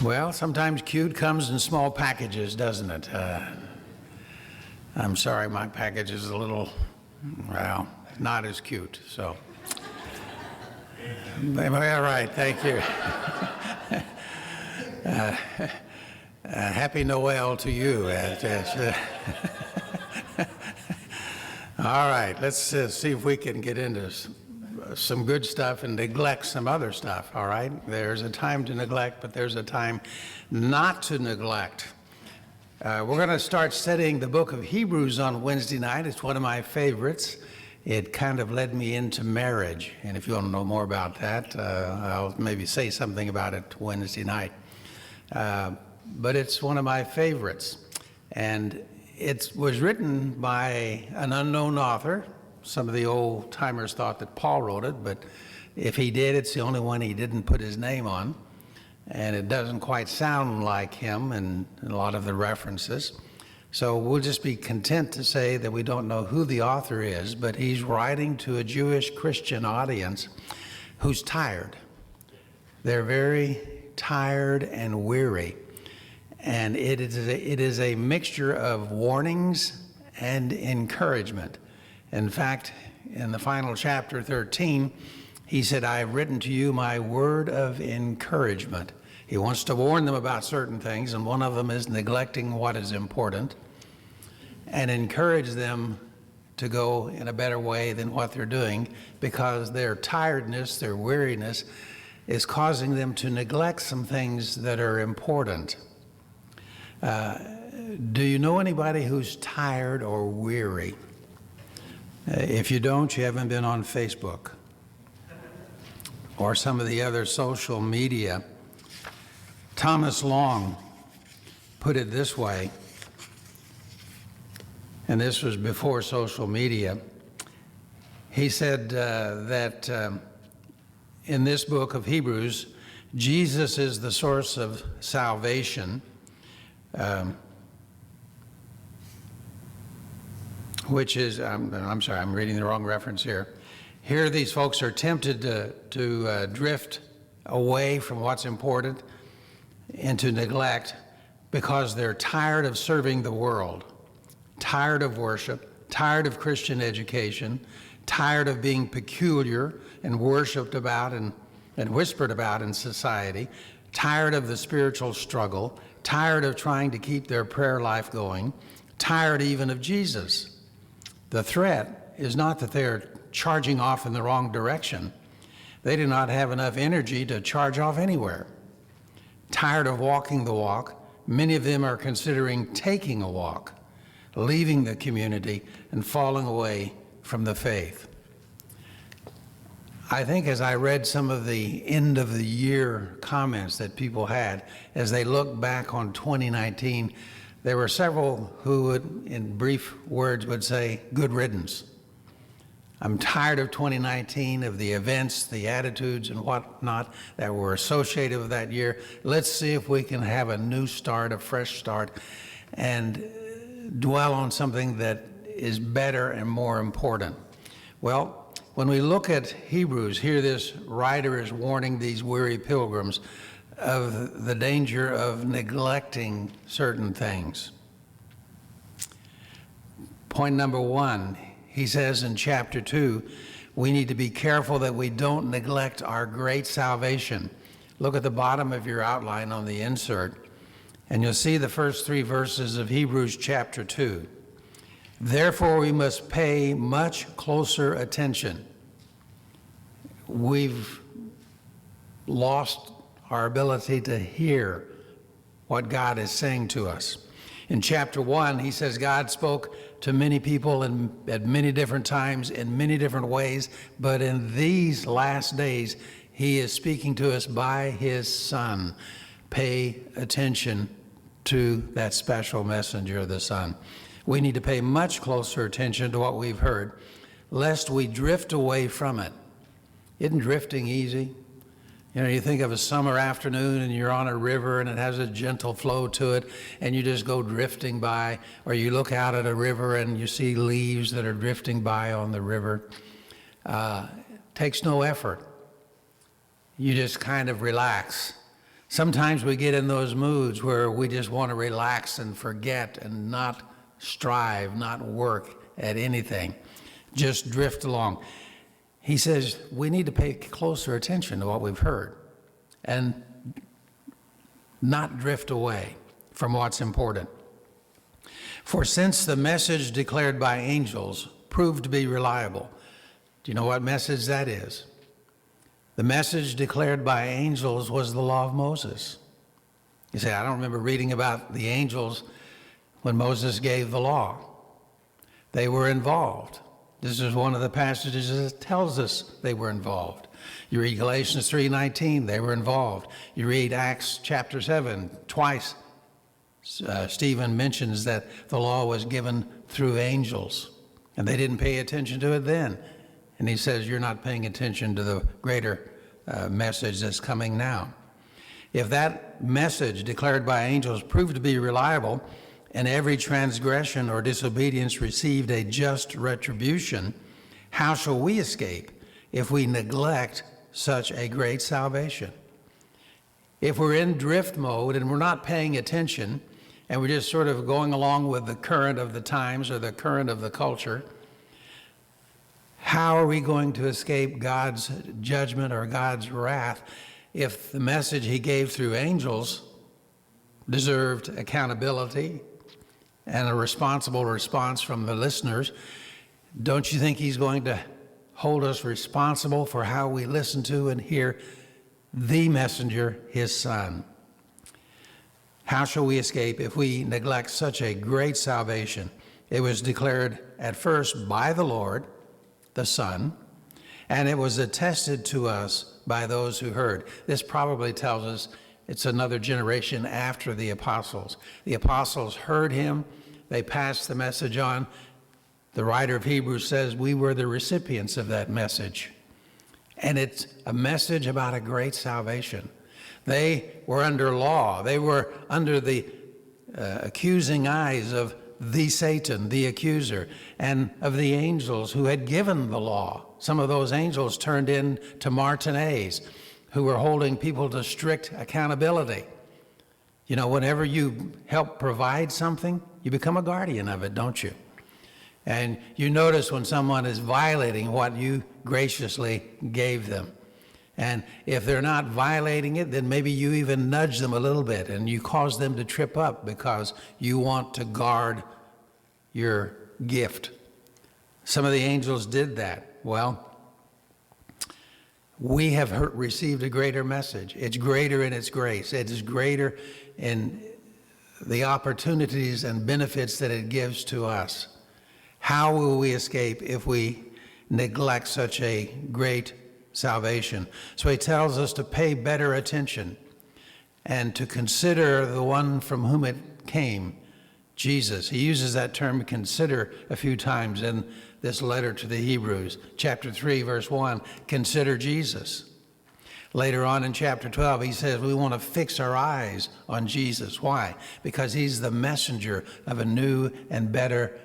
Well, sometimes cute comes in small packages, doesn't it? I'm sorry, my package is a little, well, not as cute, so. All right, thank you. Happy Noel to you. All right, let's see if we can get into some good stuff and neglect some other stuff, all right? There's a time to neglect, but there's a time not to neglect. We're going to start studying the book of Hebrews on Wednesday night. It's one of my favorites. It kind of led me into marriage, and if you want to know more about that, I'll maybe say something about it Wednesday night. But it's one of my favorites, and it was written by an unknown author. Some of the old timers thought that Paul wrote it, but if he did, it's the only one he didn't put his name on, and it doesn't quite sound like him in a lot of the references. So we'll just be content to say that we don't know who the author is, but he's writing to a Jewish Christian audience who's tired. They're very tired and weary, and it is a mixture of warnings and encouragement. In fact, in the final chapter 13, he said, I have written to you my word of encouragement. He wants to warn them about certain things, and one of them is neglecting what is important, and encourage them to go in a better way than what they're doing, because their tiredness, their weariness, is causing them to neglect some things that are important. Do you know anybody who's tired or weary? If you don't, you haven't been on Facebook or some of the other social media. Thomas Long put it this way, and this was before social media. He said that in this book of Hebrews, Jesus is the source of salvation, which is, I'm sorry, I'm reading the wrong reference here. Here these folks are tempted to drift away from what's important into neglect because they're tired of serving the world, tired of worship, tired of Christian education, tired of being peculiar and worshiped about and whispered about in society, tired of the spiritual struggle, tired of trying to keep their prayer life going, tired even of Jesus. The threat is not that they're charging off in the wrong direction. They do not have enough energy to charge off anywhere. Tired of walking the walk, many of them are considering taking a walk, leaving the community and falling away from the faith. I think as I read some of the end of the year comments that people had, as they look back on 2019, there were several who would, in brief words, would say, good riddance. I'm tired of 2019, of the events, the attitudes and whatnot that were associated with that year. Let's see if we can have a new start, a fresh start, and dwell on something that is better and more important. Well, when we look at Hebrews, here this writer is warning these weary pilgrims of the danger of neglecting certain things. Point number one, he says in chapter 2, we need to be careful that we don't neglect our great salvation. Look at the bottom of your outline on the insert, and you'll see the first 3 verses of Hebrews chapter 2. Therefore, we must pay much closer attention. We've lost our ability to hear what God is saying to us. In chapter 1, he says God spoke to many people at many different times in many different ways, but in these last days, he is speaking to us by his Son. Pay attention to that special messenger of the Son. We need to pay much closer attention to what we've heard, lest we drift away from it. Isn't drifting easy? You know, you think of a summer afternoon and you're on a river and it has a gentle flow to it and you just go drifting by, or you look out at a river and you see leaves that are drifting by on the river. Takes no effort. You just kind of relax. Sometimes we get in those moods where we just want to relax and forget and not strive, not work at anything, just drift along. He says we need to pay closer attention to what we've heard and not drift away from what's important. For since the message declared by angels proved to be reliable, do you know what message that is? The message declared by angels was the law of Moses. You say, I don't remember reading about the angels when Moses gave the law. They were involved. This is one of the passages that tells us they were involved. You read Galatians 3:19, they were involved. You read Acts chapter 7, twice Stephen mentions that the law was given through angels, and they didn't pay attention to it then. And he says, you're not paying attention to the greater message that's coming now. If that message declared by angels proved to be reliable, and every transgression or disobedience received a just retribution, how shall we escape if we neglect such a great salvation? If we're in drift mode and we're not paying attention, and we're just sort of going along with the current of the times or the current of the culture, how are we going to escape God's judgment or God's wrath if the message he gave through angels deserved accountability and a responsible response from the listeners? Don't you think he's going to hold us responsible for how we listen to and hear the messenger, his son? How shall we escape if we neglect such a great salvation? It was declared at first by the Lord, the Son, and it was attested to us by those who heard. This probably tells us it's another generation after the apostles. The apostles heard him. They passed the message on. The writer of Hebrews says we were the recipients of that message. And it's a message about a great salvation. They were under law. They were under the accusing eyes of the Satan, the accuser, and of the angels who had given the law. Some of those angels turned in to Martinez, who were holding people to strict accountability. You know, whenever you help provide something, you become a guardian of it, don't you? And you notice when someone is violating what you graciously gave them. And if they're not violating it, then maybe you even nudge them a little bit and you cause them to trip up because you want to guard your gift. Some of the angels did that. Well, we have received a greater message. It's greater in its grace. It is greater in the opportunities and benefits that it gives to us. How will we escape if we neglect such a great salvation? So he tells us to pay better attention and to consider the one from whom it came, Jesus. He uses that term consider a few times in this letter to the Hebrews. Chapter 3, verse 1, consider Jesus. Later on in chapter 12, he says we want to fix our eyes on Jesus. Why? Because he's the messenger of a new and better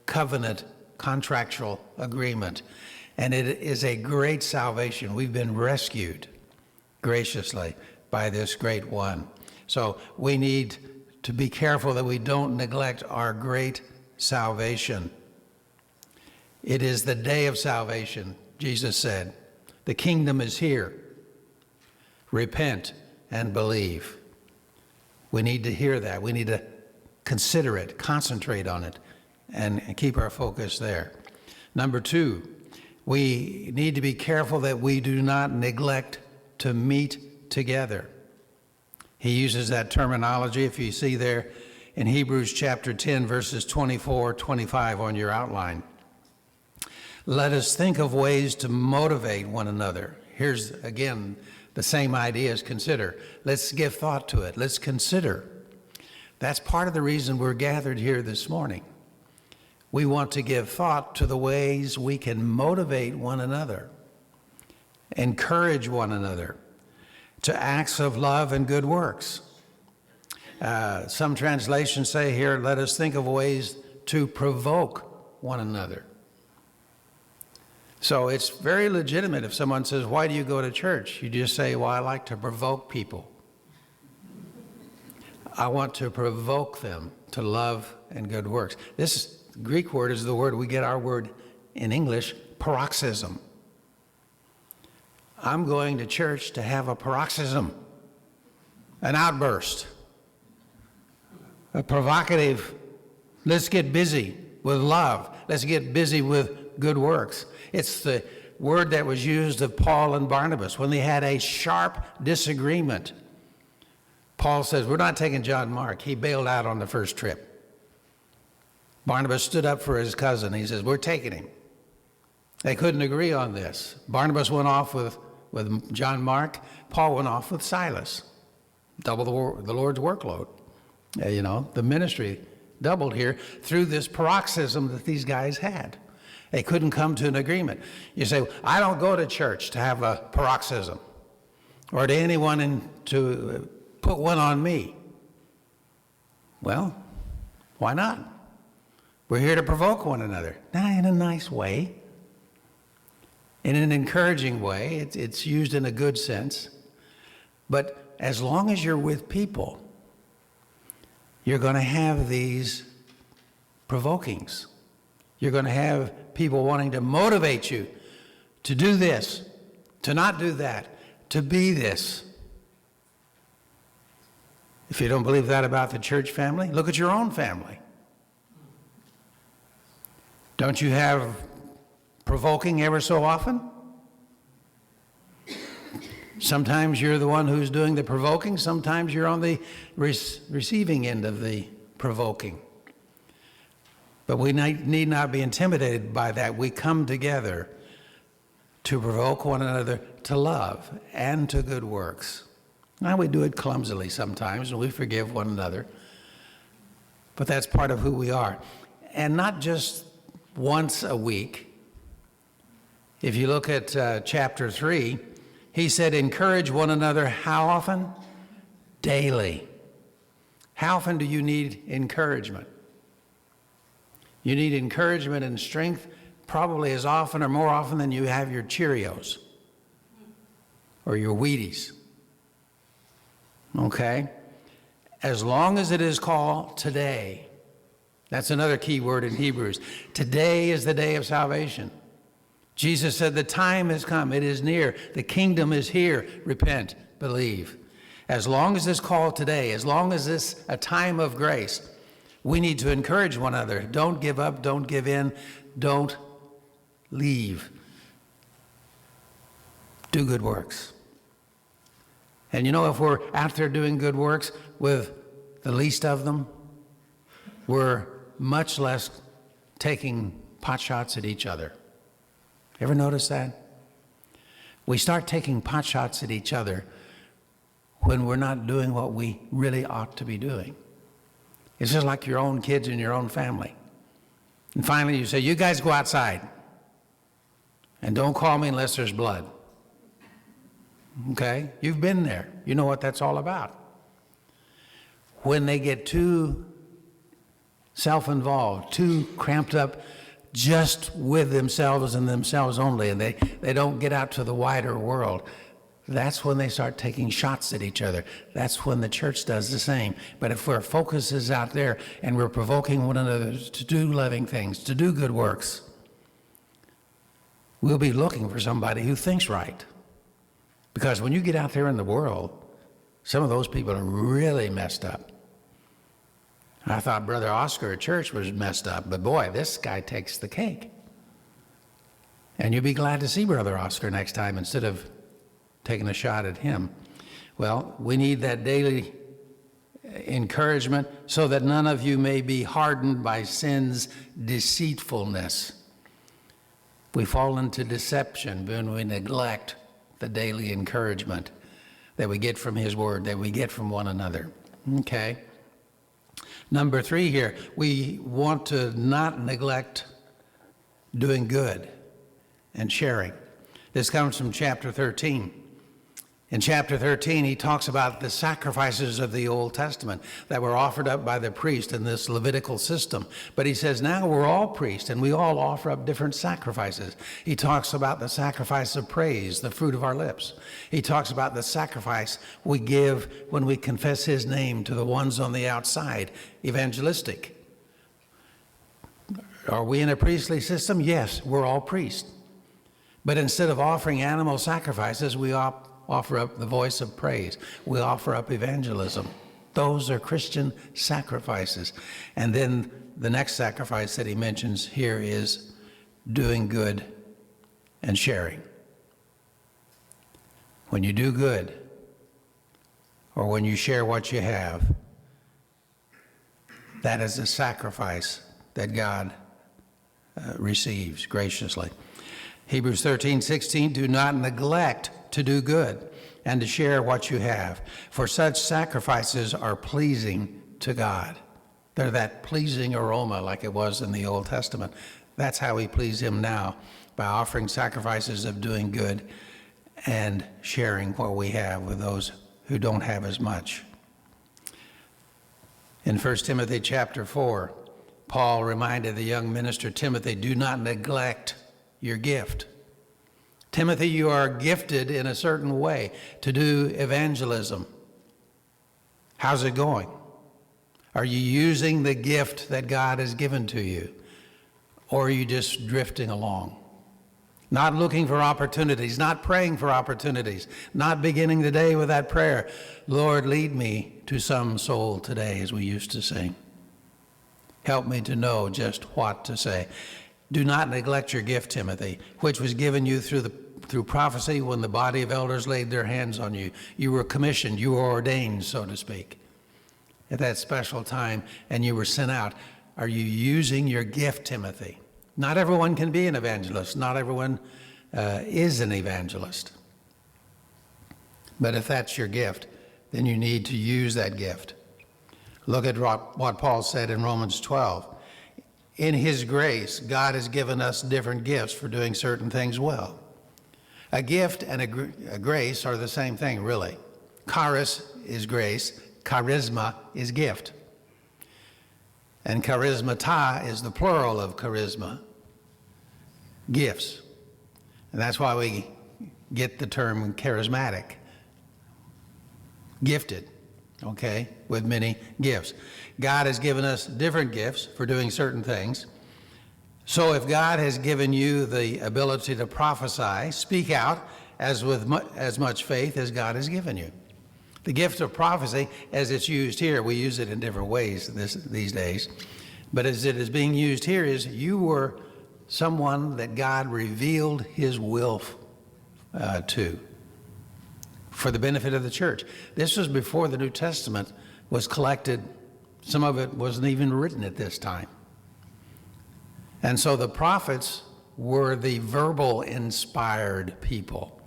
covenant contractual agreement. And it is a great salvation. We've been rescued graciously by this great one. So we need to be careful that we don't neglect our great salvation. It is the day of salvation, Jesus said. The kingdom is here. Repent and believe. We need to hear that. We need to consider it, concentrate on it, and keep our focus there. Number two, we need to be careful that we do not neglect to meet together. He uses that terminology, if you see there in Hebrews chapter 10, verses 24, 25 on your outline. Let us think of ways to motivate one another. Here's, again, the same idea as consider. Let's give thought to it. Let's consider. That's part of the reason we're gathered here this morning. We want to give thought to the ways we can motivate one another, encourage one another to acts of love and good works. Some translations say here, let us think of ways to provoke one another. So it's very legitimate if someone says, why do you go to church? You just say, well, I like to provoke people. I want to provoke them to love and good works. This Greek word is the word we get our word in English, paroxysm. I'm going to church to have a paroxysm, an outburst, a provocative, let's get busy with love. Let's get busy with good works. It's the word that was used of Paul and Barnabas when they had a sharp disagreement. Paul says, we're not taking John Mark. He bailed out on the first trip. Barnabas stood up for his cousin. He says, we're taking him. They couldn't agree on this. Barnabas went off with John Mark. Paul went off with Silas. Double the Lord's workload. The ministry doubled here through this paroxysm that these guys had. They couldn't come to an agreement. You say, I don't go to church to have a paroxysm or to anyone to put one on me. Well, why not? We're here to provoke one another. Now, in a nice way, in an encouraging way. It's used in a good sense. But as long as you're with people, you're going to have these provokings. You're going to have people wanting to motivate you to do this, to not do that, to be this. If you don't believe that about the church family, look at your own family. Don't you have provoking ever so often? Sometimes you're the one who's doing the provoking. Sometimes you're on the receiving end of the provoking. But we need not be intimidated by that. We come together to provoke one another to love and to good works. Now, we do it clumsily sometimes, and we forgive one another. But that's part of who we are. And not just once a week. If you look at chapter 3, he said, encourage one another how often? Daily. How often do you need encouragement? You need encouragement and strength probably as often or more often than you have your Cheerios or your Wheaties. Okay? As long as it is called today. That's another key word in Hebrews. Today is the day of salvation. Jesus said, the time has come. It is near. The kingdom is here. Repent, believe. As long as it's called today, as long as it's a time of grace, we need to encourage one another. Don't give up. Don't give in. Don't leave. Do good works. And if we're out there doing good works with the least of them, we're much less taking pot shots at each other. Ever notice that? We start taking pot shots at each other when we're not doing what we really ought to be doing. It's just like your own kids in your own family. And finally you say, you guys go outside and don't call me unless there's blood. Okay? You've been there. You know what that's all about. When they get too self-involved, too cramped up just with themselves and themselves only, and they don't get out to the wider world, that's when they start taking shots at each other. That's when the church does the same. But if our focus is out there and we're provoking one another to do loving things, to do good works, we'll be looking for somebody who thinks right. Because when you get out there in the world, some of those people are really messed up. I thought Brother Oscar at church was messed up, but boy, this guy takes the cake. And you'll be glad to see Brother Oscar next time instead of taking a shot at him. Well, we need that daily encouragement so that none of you may be hardened by sin's deceitfulness. We fall into deception when we neglect the daily encouragement that we get from his word, that we get from one another. Okay. Number 3 here, we want to not neglect doing good and sharing. This comes from chapter 13. In chapter 13, he talks about the sacrifices of the Old Testament that were offered up by the priest in this Levitical system. But he says now we're all priests and we all offer up different sacrifices. He talks about the sacrifice of praise, the fruit of our lips. He talks about the sacrifice we give when we confess his name to the ones on the outside, evangelistic. Are we in a priestly system? Yes, we're all priests. But instead of offering animal sacrifices, we offer up the voice of praise. We offer up evangelism. Those are Christian sacrifices. And then the next sacrifice that he mentions here is doing good and sharing. When you do good, or when you share what you have, that is a sacrifice that God receives graciously. Hebrews 13:16, do not neglect to do good and to share what you have, for such sacrifices are pleasing to God. They're that pleasing aroma like it was in the Old Testament. That's how we please him now, by offering sacrifices of doing good and sharing what we have with those who don't have as much. In 1 Timothy chapter 4, Paul reminded the young minister Timothy, do not neglect your gift. Timothy, you are gifted in a certain way to do evangelism. How's it going? Are you using the gift that God has given to you? Or are you just drifting along? Not looking for opportunities, not praying for opportunities, not beginning the day with that prayer, Lord, lead me to some soul today, as we used to sing. Help me to know just what to say. Do not neglect your gift, Timothy, which was given you through prophecy when the body of elders laid their hands on you. You were commissioned, you were ordained, so to speak, at that special time, and you were sent out. Are you using your gift, Timothy? Not everyone can be an evangelist. Not everyone is an evangelist. But if that's your gift, then you need to use that gift. Look at what Paul said in Romans 12. In his grace, God has given us different gifts for doing certain things well. A gift and a grace are the same thing, really. Charis is grace. Charisma is gift. And charismata is the plural of charisma, gifts. And that's why we get the term charismatic, gifted, okay, with many gifts. God has given us different gifts for doing certain things. So if God has given you the ability to prophesy, speak out as much faith as God has given you. The gift of prophecy, as it's used here, we use it in different ways these days, but as it is being used here is you were someone that God revealed his will to for the benefit of the church. This was before the New Testament was collected. Some of it wasn't even written at this time. And so the prophets were the verbal inspired people.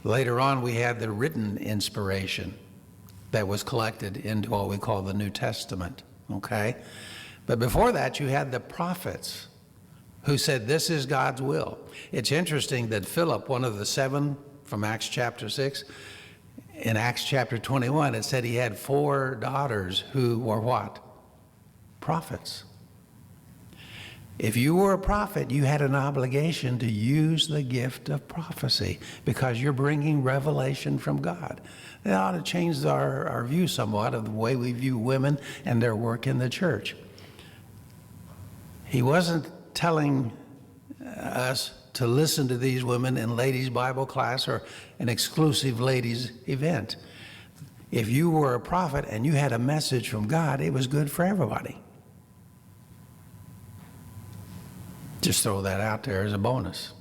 Later on, we had the written inspiration that was collected into what we call the New Testament, okay? But before that, you had the prophets who said, this is God's will. It's interesting that Philip, one of the seven from Acts chapter 6, in Acts chapter 21, it said he had 4 daughters who were what? Prophets. If you were a prophet, you had an obligation to use the gift of prophecy because you're bringing revelation from God. That ought to change our view somewhat of the way we view women and their work in the church. He wasn't telling us to listen to these women in ladies' Bible class or an exclusive ladies' event. If you were a prophet and you had a message from God, it was good for everybody. Just throw that out there as a bonus.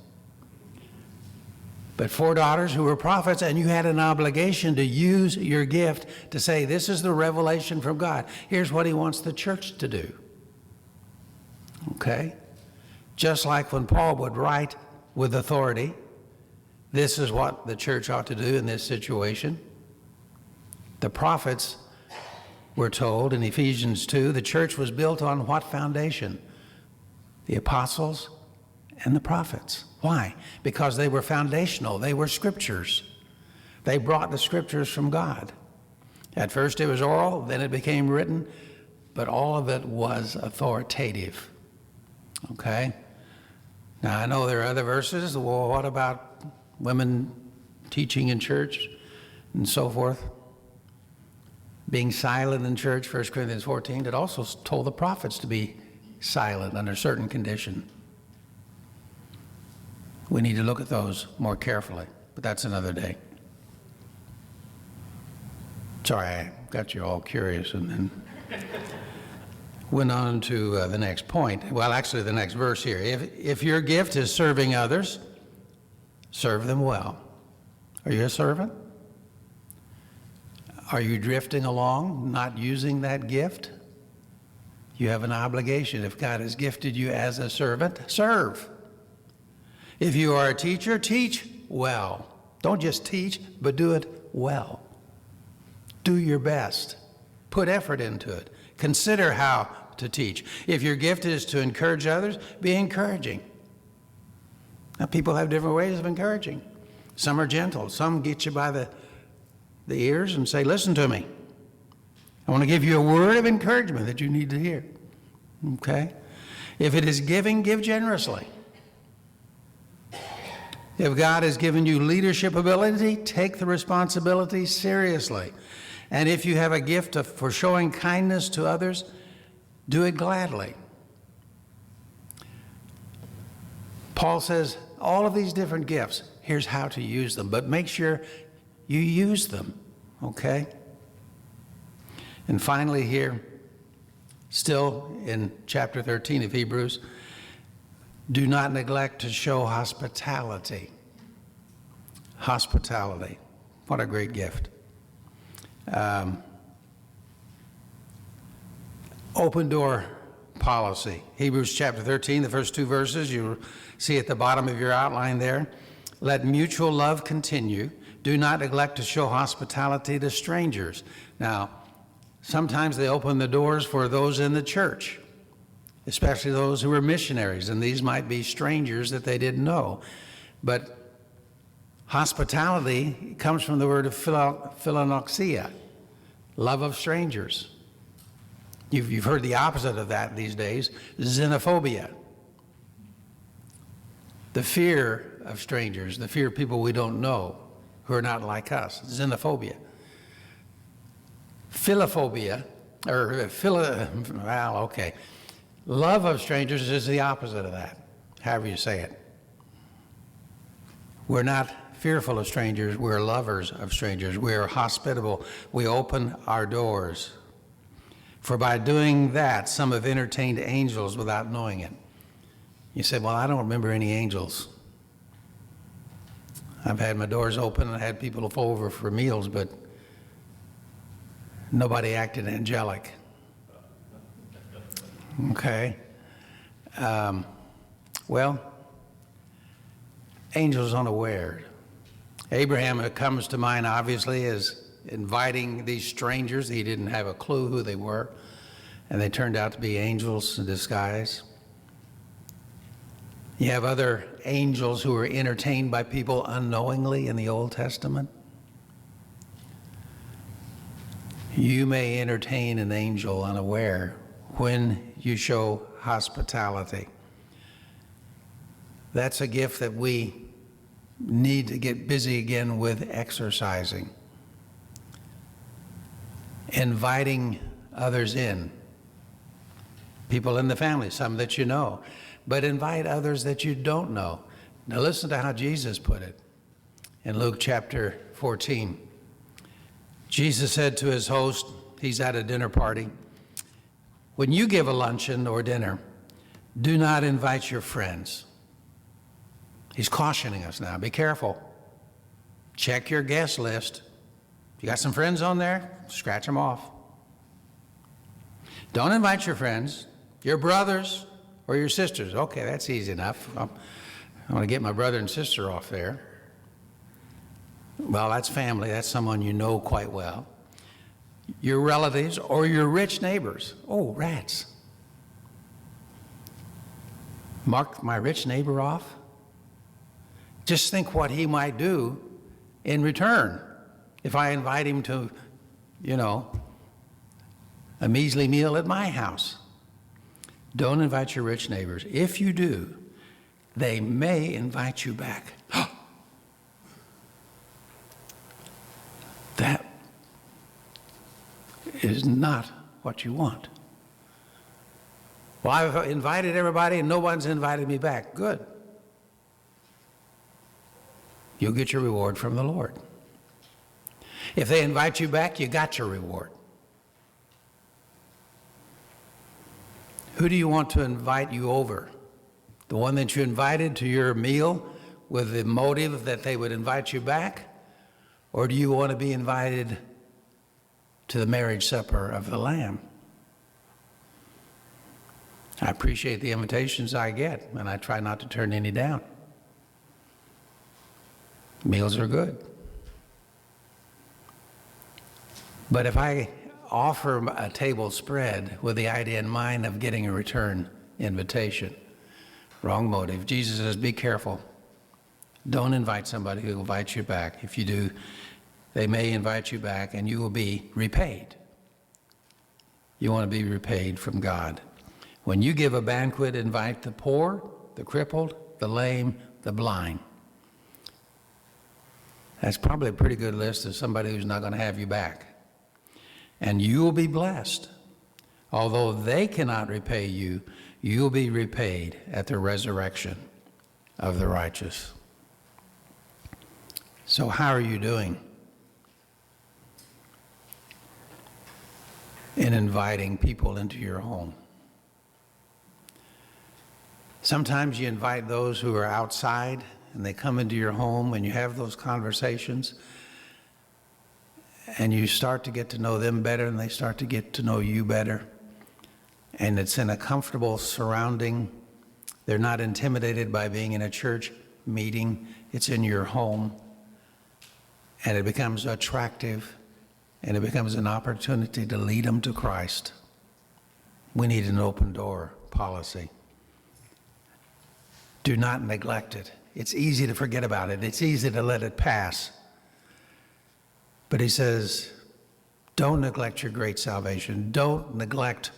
But 4 daughters who were prophets, and you had an obligation to use your gift to say, this is the revelation from God. Here's what he wants the church to do. Okay? Just like when Paul would write with authority, this is what the church ought to do in this situation. The prophets were told in Ephesians 2, the church was built on what foundation? The apostles and the prophets. Why? Because they were foundational. They were scriptures. They brought the scriptures from God. At first it was oral, then it became written, but all of it was authoritative. Okay? Now I know there are other verses. Well, what about women teaching in church and so forth? Being silent in church, 1 Corinthians 14, it also told the prophets to be silent under certain condition. We need to look at those more carefully, but that's another day. Sorry, I got you all curious and then went on to the next point. Well, actually, the next verse here. If your gift is serving others, serve them well. Are you a servant? Are you drifting along, not using that gift? You have an obligation. If God has gifted you as a servant, serve. If you are a teacher, teach well. Don't just teach, but do it well. Do your best. Put effort into it. Consider how to teach. If your gift is to encourage others, be encouraging. Now, people have different ways of encouraging. Some are gentle. Some get you by the ears and say, listen to me. I want to give you a word of encouragement that you need to hear. Okay? If it is giving, give generously. If God has given you leadership ability, take the responsibility seriously. And if you have a gift for showing kindness to others, do it gladly. Paul says, all of these different gifts, here's how to use them, but make sure you use them, okay? And finally here, still in chapter 13 of Hebrews, do not neglect to show hospitality. Hospitality. What a great gift. Open door policy. Hebrews chapter 13, the first two verses, you see at the bottom of your outline there. Let mutual love continue. Do not neglect to show hospitality to strangers. Now, sometimes they open the doors for those in the church, especially those who are missionaries, and these might be strangers that they didn't know. But hospitality comes from the word of philanoxia, love of strangers. You've heard the opposite of that these days, xenophobia. The fear of strangers, the fear of people we don't know, who are not like us, xenophobia. Philophobia, love of strangers is the opposite of that, however you say it. We're not fearful of strangers, we're lovers of strangers. We're hospitable, we open our doors. For by doing that, some have entertained angels without knowing it. You say, well, I don't remember any angels. I've had my doors open and had people over for meals, but nobody acted angelic. Okay. Well, angels unaware. Abraham comes to mind, obviously, as inviting these strangers. He didn't have a clue who they were, and they turned out to be angels in disguise. You have other angels who were entertained by people unknowingly in the Old Testament. You may entertain an angel unaware when you show hospitality. That's a gift that we need to get busy again with exercising. Inviting others in. People in the family, some that you know, but invite others that you don't know. Now listen to how Jesus put it in Luke chapter 14. Jesus said to his host, he's at a dinner party, when you give a luncheon or dinner, do not invite your friends. He's cautioning us now, be careful. Check your guest list. You got some friends on there? Scratch them off. Don't invite your friends, your brothers or your sisters. Okay, that's easy enough. I'm going to get my brother and sister off there. Well, that's family. That's someone you know quite well. Your relatives or your rich neighbors. Oh, rats. Mark my rich neighbor off? Just think what he might do in return. If I invite him to, a measly meal at my house, don't invite your rich neighbors. If you do, they may invite you back. That is not what you want. Well, I've invited everybody and no one's invited me back. Good. You'll get your reward from the Lord. If they invite you back, you got your reward. Who do you want to invite you over? The one that you invited to your meal with the motive that they would invite you back? Or do you want to be invited to the marriage supper of the Lamb? I appreciate the invitations I get, and I try not to turn any down. Meals are good. But if I offer a table spread with the idea in mind of getting a return invitation, wrong motive. Jesus says, be careful. Don't invite somebody who invites you back. If you do, they may invite you back and you will be repaid. You want to be repaid from God. When you give a banquet, invite the poor, the crippled, the lame, the blind. That's probably a pretty good list of somebody who's not going to have you back. And you will be blessed. Although they cannot repay you, you'll be repaid at the resurrection of the righteous. So how are you doing in inviting people into your home? Sometimes you invite those who are outside and they come into your home and you have those conversations and you start to get to know them better and they start to get to know you better. And it's in a comfortable surrounding. They're not intimidated by being in a church meeting. It's in your home. And it becomes attractive and it becomes an opportunity to lead them to Christ. We need an open door policy. Do not neglect it. It's easy to forget about it. It's easy to let it pass. But he says, don't neglect your great salvation. Don't neglect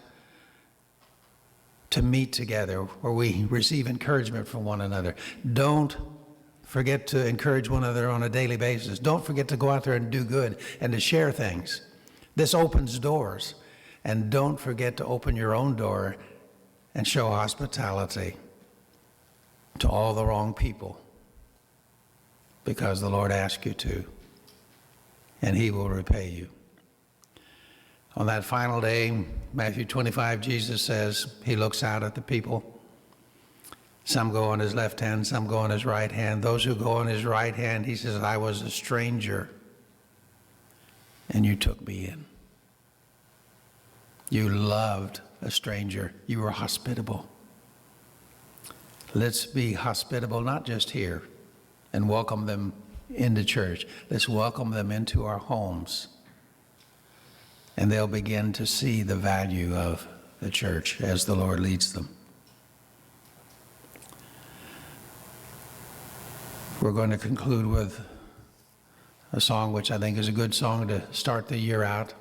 to meet together where we receive encouragement from one another. Don't forget to encourage one another on a daily basis. Don't forget to go out there and do good and to share things. This opens doors. And don't forget to open your own door and show hospitality to all the wrong people, because the Lord asked you to, and he will repay you. On that final day, Matthew 25, Jesus says, he looks out at the people. Some go on his left hand, some go on his right hand. Those who go on his right hand, he says, I was a stranger, and you took me in. You loved a stranger. You were hospitable. Let's be hospitable, not just here, and welcome them into church. Let's welcome them into our homes. And they'll begin to see the value of the church as the Lord leads them. We're going to conclude with a song which I think is a good song to start the year out.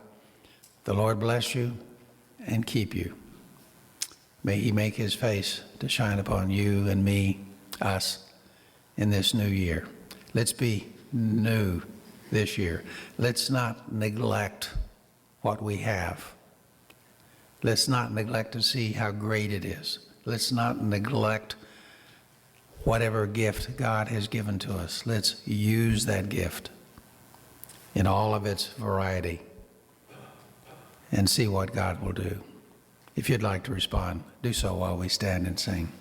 The Lord bless you and keep you. May he make his face to shine upon you and me, us, in this new year. Let's be new this year. Let's not neglect what we have. Let's not neglect to see how great it is. Let's not neglect whatever gift God has given to us. Let's use that gift in all of its variety and see what God will do. If you'd like to respond, do so while we stand and sing.